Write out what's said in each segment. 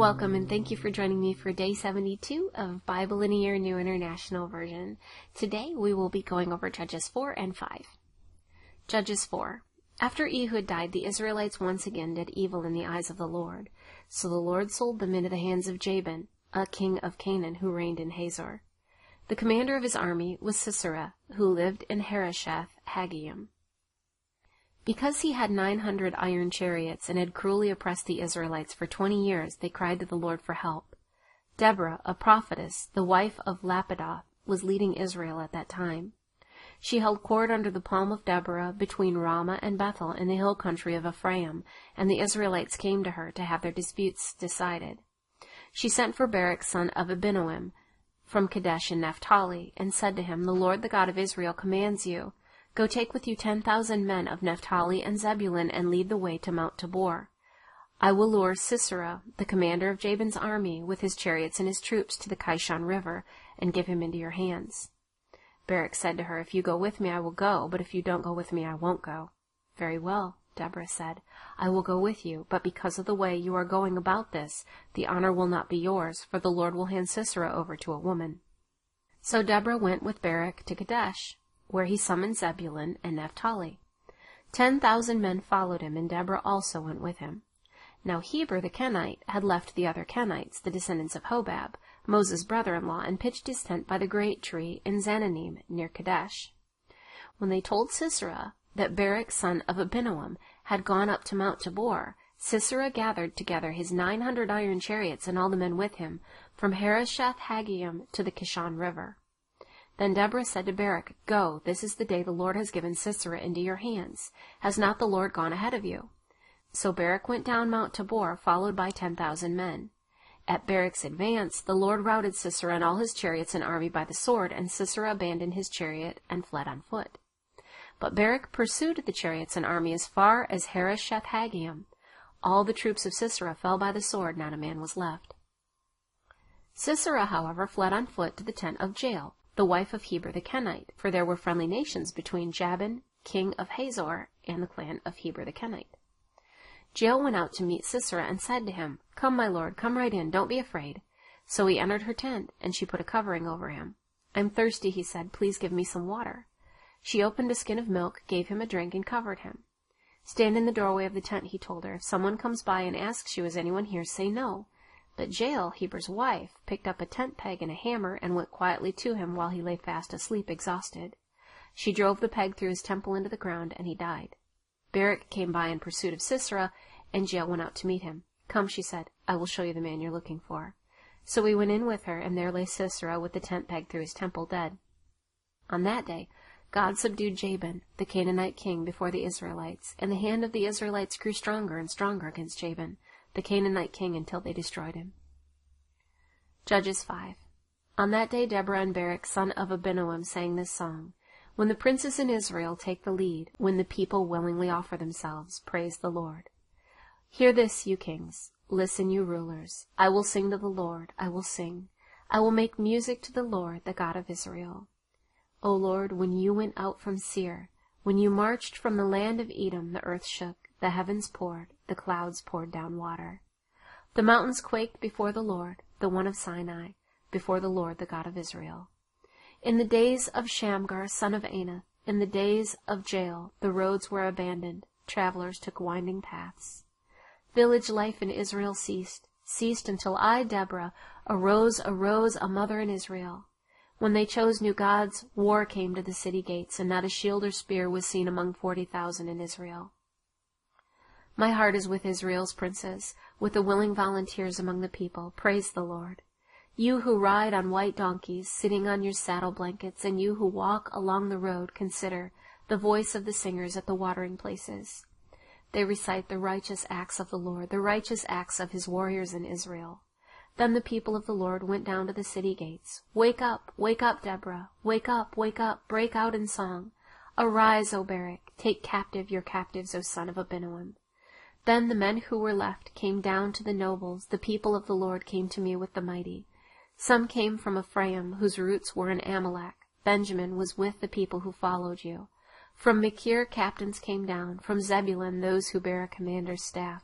Welcome and thank you for joining me for Day 72 of Bible in a Year New International Version. Today we will be going over Judges 4 and 5. Judges 4. After Ehud died, the Israelites once again did evil in the eyes of the Lord. So the Lord sold them into the hands of Jabin, a king of Canaan who reigned in Hazor. The commander of his army was Sisera, who lived in Harosheth-Hagoyim. Because he had 900 iron chariots and had cruelly oppressed the Israelites for 20 years, they cried to the Lord for help. Deborah, a prophetess, the wife of Lapidoth, was leading Israel at that time. She held court under the palm of Deborah between Ramah and Bethel in the hill country of Ephraim, and the Israelites came to her to have their disputes decided. She sent for Barak son of Abinoam from Kadesh in Naphtali, and said to him, "The Lord, the God of Israel, commands you, go take with you 10,000 men of Naphtali and Zebulun and lead the way to Mount Tabor. I will lure Sisera, the commander of Jabin's army, with his chariots and his troops to the Kishon River, and give him into your hands." Barak said to her, "If you go with me, I will go, but if you don't go with me, I won't go." "Very well," Deborah said, "I will go with you, but because of the way you are going about this, the honor will not be yours, for the Lord will hand Sisera over to a woman." So Deborah went with Barak to Kadesh, where he summoned Zebulun and Naphtali. 10,000 men followed him, and Deborah also went with him. Now Heber the Kenite had left the other Kenites, the descendants of Hobab, Moses' brother-in-law, and pitched his tent by the great tree in Zananim, near Kadesh. When they told Sisera that Barak son of Abinoam had gone up to Mount Tabor, Sisera gathered together his 900 iron chariots and all the men with him, from Harosheth-Hagoyim to the Kishon River. Then Deborah said to Barak, "Go, this is the day the Lord has given Sisera into your hands. Has not the Lord gone ahead of you?" So Barak went down Mount Tabor, followed by 10,000 men. At Barak's advance, the Lord routed Sisera and all his chariots and army by the sword, and Sisera abandoned his chariot and fled on foot. But Barak pursued the chariots and army as far as Harosheth-Hagoyim. All the troops of Sisera fell by the sword, not a man was left. Sisera, however, fled on foot to the tent of Jael, the wife of Heber the Kenite, for there were friendly nations between Jabin, king of Hazor, and the clan of Heber the Kenite. Jael went out to meet Sisera and said to him, "Come, my lord, come right in, don't be afraid." So he entered her tent, and she put a covering over him. "I'm thirsty," he said, "please give me some water." She opened a skin of milk, gave him a drink, and covered him. "Stand in the doorway of the tent," he told her. "If someone comes by and asks you, 'Is anyone here?' say no." But Jael, Heber's wife, picked up a tent peg and a hammer and went quietly to him while he lay fast asleep, exhausted. She drove the peg through his temple into the ground, and he died. Barak came by in pursuit of Sisera, and Jael went out to meet him. "Come," she said, "I will show you the man you're looking for." So he went in with her, and there lay Sisera with the tent peg through his temple, dead. On that day, God subdued Jabin, the Canaanite king, before the Israelites, and the hand of the Israelites grew stronger and stronger against Jabin, the Canaanite king, until they destroyed him. Judges 5. On that day Deborah and Barak son of Abinoam sang this song: "When the princes in Israel take the lead, when the people willingly offer themselves, praise the Lord. Hear this, you kings. Listen, you rulers. I will sing to the Lord. I will sing. I will make music to the Lord, the God of Israel. O Lord, when you went out from Seir, when you marched from the land of Edom, the earth shook, the heavens poured, the clouds poured down water. The mountains quaked before the Lord, the one of Sinai, before the Lord, the God of Israel. In the days of Shamgar, son of Anath, in the days of Jael, the roads were abandoned, travelers took winding paths. Village life in Israel ceased until I, Deborah, arose a mother in Israel. When they chose new gods, war came to the city gates, and not a shield or spear was seen among 40,000 in Israel. My heart is with Israel's princes, with the willing volunteers among the people. Praise the Lord. You who ride on white donkeys, sitting on your saddle blankets, and you who walk along the road, consider the voice of the singers at the watering places. They recite the righteous acts of the Lord, the righteous acts of his warriors in Israel. Then the people of the Lord went down to the city gates. Wake up, Deborah. Wake up, break out in song. Arise, O Barak, take captive your captives, O son of Abinoam. Then the men who were left came down to the nobles. The people of the Lord came to me with the mighty. Some came from Ephraim, whose roots were in Amalek. Benjamin was with the people who followed you. From Machir captains came down, from Zebulun those who bear a commander's staff.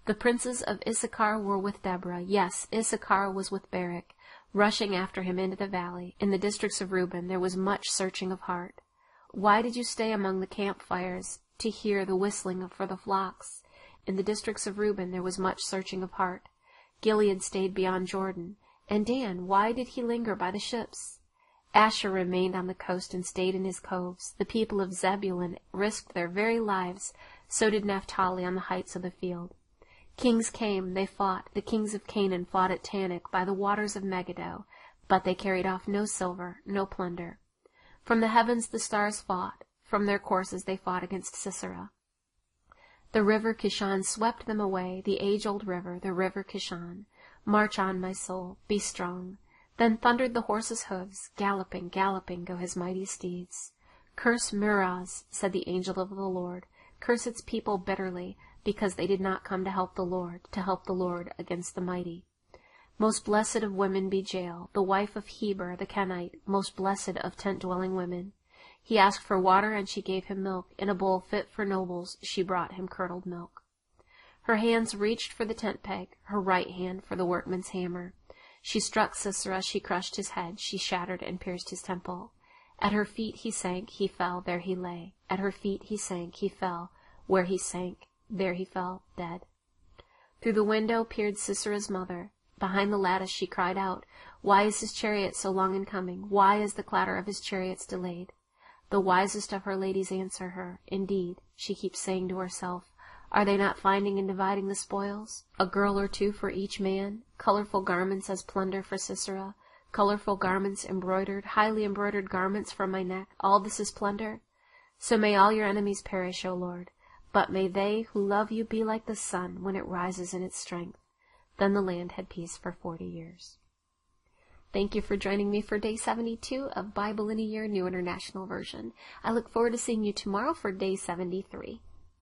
The princes of Issachar were with Deborah. Yes, Issachar was with Barak, rushing after him into the valley. In the districts of Reuben there was much searching of heart. Why did you stay among the campfires to hear the whistling for the flocks? In the districts of Reuben there was much searching of heart. Gilead stayed beyond Jordan. And Dan, why did he linger by the ships? Asher remained on the coast and stayed in his coves. The people of Zebulun risked their very lives. So did Naphtali on the heights of the field. Kings came, they fought. The kings of Canaan fought at Tanakh by the waters of Megiddo, but they carried off no silver, no plunder. From the heavens the stars fought. From their courses they fought against Sisera. The river Kishon swept them away, the age-old river, the river Kishon. March on, my soul, be strong. Then thundered the horse's hoofs, galloping, galloping go his mighty steeds. Curse Meroz, said the angel of the Lord. Curse its people bitterly, because they did not come to help the Lord against the mighty. Most blessed of women be Jael, the wife of Heber the Kenite, most blessed of tent-dwelling women. He asked for water, and she gave him milk. In a bowl fit for nobles she brought him curdled milk. Her hands reached for the tent peg, her right hand for the workman's hammer. She struck Sisera, she crushed his head, she shattered and pierced his temple. At her feet he sank, he fell, there he lay. At her feet he sank, he fell, where he sank, there he fell, dead. Through the window peered Sisera's mother. Behind the lattice she cried out, Why is his chariot so long in coming? Why is the clatter of his chariots delayed? The wisest of her ladies answer her. Indeed, she keeps saying to herself, Are they not finding and dividing the spoils? A girl or two for each man, colorful garments as plunder for Sisera, colorful garments embroidered, highly embroidered garments from my neck. All this is plunder? So may all your enemies perish, O Lord. But may they who love you be like the sun when it rises in its strength. Then the land had peace for 40 years. Thank you for joining me for Day 72 of Bible in a Year, New International Version. I look forward to seeing you tomorrow for Day 73.